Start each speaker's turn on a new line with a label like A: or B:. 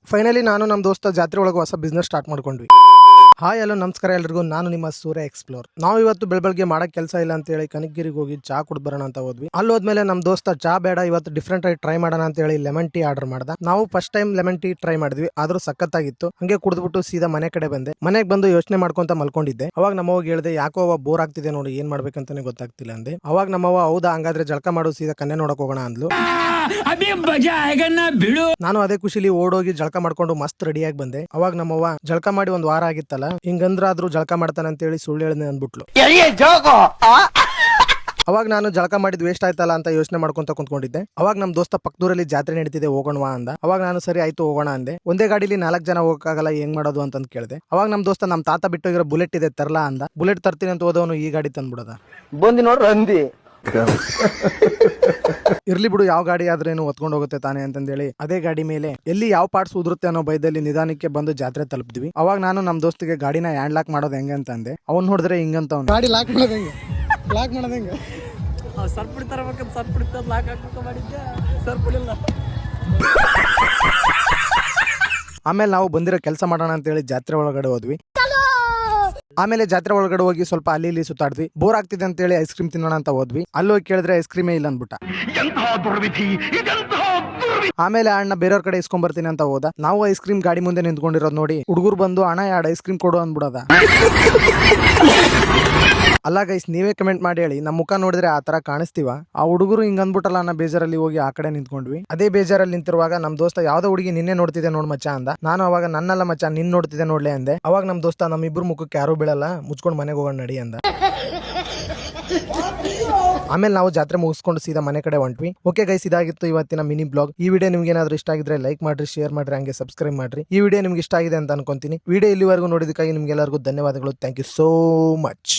A: Finally ನಾನು ನಮ್ಮ ದೋಸ್ತ ಜಾತ್ರೆ ಒಳಗೆ ಹೊಸ ಬಿಸ್ನೆಸ್ ಸ್ಟಾರ್ಟ್ ಮಾಡ್ಕೊಂಡ್ವಿ. ಹಾಯ್ ಹಲೋ ನಮಸ್ಕಾರ ಎಲ್ರಿಗೂ, ನಾನು ನಿಮ್ಮ ಸೂರ್ಯ ಎಕ್ಸ್ಪ್ಲೋರ್. ನಾವು ಇವತ್ತು ಬೆಳಗ್ಗೆ ಮಾಡಕ್ ಕೆಲಸ ಇಲ್ಲ ಅಂತ ಹೇಳಿ ಕನಕಗಿರಿಗೆ ಹೋಗಿ ಚಾ ಕುಡ್ ಬರೋಣ ಅಂತ ಹೋದ್ವಿ. ಅಲ್ಲಿ ಹೋದ್ಮೇಲೆ ನಮ್ಮ ದೋಸ್ತ ಚಾ ಬೇಡ, ಇವತ್ತು ಡಿಫ್ರೆಂಟ್ ಆಗಿ ಟ್ರೈ ಮಾಡೋಣ ಅಂತ ಹೇಳಿ ಲೆಮನ್ ಟೀ ಆರ್ಡರ್ ಮಾಡ್ದ. ನಾವು first time lemon tea try ಮಾಡಿದ್ವಿ, ಆದ್ರೂ ಸಖತ್ತಾಗಿತ್ತು. ಹಂಗೆ ಕುಡಿದ್ಬಿಟ್ಟು ಸೀದಾ ಮನೆ ಕಡೆ ಬಂದೆ. ಮನೆಗೆ ಬಂದು ಯೋಚನೆ ಮಾಡ್ಕೊಂತ ಮಲ್ಕೊಂಡಿದ್ದೆ. ಅವಾಗ ನಮ್ಮವ್ವ ಹೇಳ್ದೆ, ಯಾಕೋ ಬೋರ್ ಆಗ್ತಿದೆ ನೋಡಿ, ಏನ್ ಮಾಡ್ಬೇಕಂತಾನೆ ಗೊತ್ತಾಗ್ತಿಲ್ಲ ಅಂದೆ. ಅವಾಗ ನಮ್ಮವ್ವ, ಹೌದಾ ಹಂಗಾದ್ರೆ ಜಳಕ ಮಾಡು, ಸೀದಾ ಕನ್ನೆ ನೋಡಕ್ ಹೋಗೋಣ ಅಂದ್ಲು. ನಾನು ಅದೇ ಖುಷಿಲಿ ಓಡೋಗಿ ಜಳಕ ಮಾಡ್ಕೊಂಡು ಮಸ್ತ್ ರೆಡಿಯಾಗಿ ಬಂದೆ. ಅವಾಗ ನಮ್ಮವ್ವ, ಜಳಕ ಮಾಡಿ ಒಂದ್ ವಾರ ಆಗಿತ್ತಲ್ಲ, ಹಿಂಗಂದ್ರಾದ್ರೂ ಜಳಕ ಮಾಡ್ತಾನೆ ಅಂತ ಹೇಳಿ ಸುಳ್ಳು ಹೇಳಿದೆ ಅಂದ್ಬಿಟ್ಲು. ಅವಾಗ ನಾನು ಜಳಕ ಮಾಡಿದ್ ವೇಸ್ಟ್ ಆಯ್ತಲ್ಲ ಅಂತ ಯೋಚನೆ ಮಾಡ್ಕೊಂತ ಕುಂತ್ಕೊಂಡಿದ್ದೆ. ಅವಾಗ ನಮ್ ದೋಸ್ತ ಪಕ್ಕದೂರಲ್ಲಿ ಜಾತ್ರೆ ನಡೀತಿದೆ, ಹೋಗೋಣವಾ ಅಂದ. ಅವಾಗ ನಾನು ಸರಿ ಆಯ್ತು ಹೋಗೋಣ ಅಂದೆ. ಒಂದೇ ಗಾಡಿಲಿ 4 ಜನ ಹೋಗಕ್ಕಾಗಲ್ಲ, ಹೆಂಗ್ ಮಾಡೋದು ಅಂತ ಕೇಳಿದೆ. ಅವಾಗ ನಮ್ ದೋಸ್ತ, ನಮ್ ತಾತ ಬಿಟ್ಟೋಗಿರೋ ಬುಲೆಟ್ ಇದೆ ತರ್ಲಾ ಅಂದ. ಬುಲೆಟ್ ತರ್ತೀನಿ ಅಂತ ಹೋದವನು ಈ ಗಾಡಿ ತಂದ್ಬಿಡದ.
B: ಬಂದಿ ನೋಡ್ರಿ ಅಂದಿ.
A: ಇರ್ಲಿ ಬಿಡು, ಯಾವ ಗಾಡಿ ಆದ್ರೇನು ಹೊತ್ಕೊಂಡು ಹೋಗುತ್ತೆ ತಾನೆ ಅಂತಂದೇಳಿ ಅದೇ ಗಾಡಿ ಮೇಲೆ ಎಲ್ಲಿ ಯಾವ ಪಾರ್ಟ್ಸ್ ಉದುರುತ್ತೆ ಅನ್ನೋ ಭಯದಲ್ಲಿ ನಿಧಾನಕ್ಕೆ ಬಂದು ಜಾತ್ರೆ ತಲುಪಿದ್ವಿ. ಅವಾಗ ನಾನು ನಮ್ ದೋಸ್ತಿಗೆ ಗಾಡಿನ ಹ್ಯಾಂಡ್ ಲಾಕ್ ಮಾಡೋದು ಹೆಂಗೆ ಅಂತ ಅಂದೆ. ಅವ್ನು ನೋಡಿದ್ರೆ ಹಿಂಗಂತ, ಅವ್ನು ಗಾಡಿ ಲಾಕ್ ಮಾಡೋದು ಹೆಂಗೆ, ಲಾಕ್ ಮಾಡೋದು ಹೆಂಗೆ,
B: ಸರ್ಪುಡಿ ತರಬೇಕಂತ ಸರ್ಪುಡಿ ಲಾಕ್ ಹಾಕಿ ಮಾಡಿದ್ದೆ, ಸರ್ಪುಡಿಲ್ಲ.
A: ಆಮೇಲೆ ನಾವು ಬಂದಿರೋ ಕೆಲಸ ಮಾಡೋಣ ಅಂತ ಹೇಳಿ ಜಾತ್ರೆ ಒಳಗಡೆ ಹೋದ್ವಿ. ಆಮೇಲೆ ಜಾತ್ರೆ ಒಳಗಡೆ ಹೋಗಿ ಸ್ವಲ್ಪ ಅಲ್ಲಿ ಇಲ್ಲಿ ಸುತ್ತಾಡ್ವಿ. ಬೋರ್ ಆಗ್ತಿದೆ ಅಂತ ಹೇಳಿ ಐಸ್ ಕ್ರೀಮ್ ತಿನ್ನೋಣ ಅಂತ ಹೋದ್ವಿ. ಅಲ್ಲಿ ಹೋಗಿ ಕೇಳಿದ್ರೆ ಐಸ್ ಕ್ರೀಮೇ ಇಲ್ಲ ಅಂದ್ಬಿಟ್ಟ. ಆಮೇಲೆ ಅಣ್ಣ ಬೇರೆಯವ್ರ ಕಡೆ ಇಸ್ಕೊಂಡ್ ಬರ್ತೀನಿ ಅಂತ ಹೋದ. ನಾವು ಐಸ್ ಕ್ರೀಮ್ ಗಾಡಿ ಮುಂದೆ ನಿಂತ್ಕೊಂಡಿರೋದು ನೋಡಿ ಹುಡುಗರು ಬಂದು, ಅಣ್ಣ 2 ಐಸ್ ಕ್ರೀಮ್ ಕೊಡು ಅಂದ್ಬಿಡೋದ. ಅಲ್ಲ ಗೈಸ್, ನೀವೇ ಕಮೆಂಟ್ ಮಾಡಿ ಹೇಳಿ, ನಮ್ಮ ಮುಖ ನೋಡಿದ್ರೆ ಆ ತರ ಕಾಣಿಸ್ತೀವ? ಆ ಹುಡುಗರು ಹಿಂಗ್ ಅಂದ್ಬಿಟ್ಟಲ್ಲ ಅನ್ನೋ ಬೇಜಾರಲ್ಲಿ ಹೋಗಿ ಆ ಕಡೆ ನಿಂತ್ಕೊಂಡ್ವಿ. ಅದೇ ಬೇಜಾರಲ್ಲಿ ನಿಂತಿರುವಾಗ ನಮ್ ದೋಸ್ತ, ಯಾವ್ದೋ ಹುಡುಗಿ ನಿನ್ನೆ ನೋಡ್ತಿದೆ ನೋಡ್ ಮಚ್ಚ ಅಂದ. ನಾನು ಅವಾಗ, ನನ್ನಲ್ಲ ಮಚ್ಚ, ನಿನ್ ನೋಡ್ತಿದೆ ನೋಡ್ಲೆ ಅಂದೆ. ಅವಾಗ ನಮ್ ದೋಸ್ತ, ನಮ್ಮಿಬ್ರು ಮುಖಕ್ಕೆ ಯಾರು ಬೀಳಲ್ಲ, ಮುಚ್ಕೊಂಡು ಮನೆಗೆ ಹೋಗೋಣ ನಡಿ ಅಂದ. ಆಮೇಲೆ ನಾವು ಜಾತ್ರೆ ಮುಗಿಸ್ಕೊಂಡು ಸೀದಾ ಮನೆ ಕಡೆ ಹೊಂಟ್ವಿ. ಓಕೆ ಗೈಸ್, ಇದಾಗಿತ್ತು ಇವತ್ತಿನ ಮಿನಿ ಬ್ಲಾಗ್. ಈ ವಿಡಿಯೋ ನಿಮ್ಗೆ ಏನಾದ್ರು ಇಷ್ಟ ಆಗಿದ್ರೆ ಲೈಕ್ ಮಾಡ್ರಿ, ಶೇರ್ ಮಾಡ್ರಿ, ಹಂಗೆ ಸಬ್ಸ್ಕ್ರೈಬ್ ಮಾಡ್ರಿ. ಈ ವಿಡಿಯೋ ನಿಮ್ಗೆ ಇಷ್ಟ ಆಗಿದೆ ಅಂತ ಅನ್ಕೊಂತೀನಿ. ವಿಡಿಯೋ ಇಲ್ಲಿವರೆಗೂ ನೋಡಿದಕ್ಕಾಗಿ ನಿಮ್ಗೆಲ್ಲರಿಗೂ ಧನ್ಯವಾದಗಳು. Thank you so much.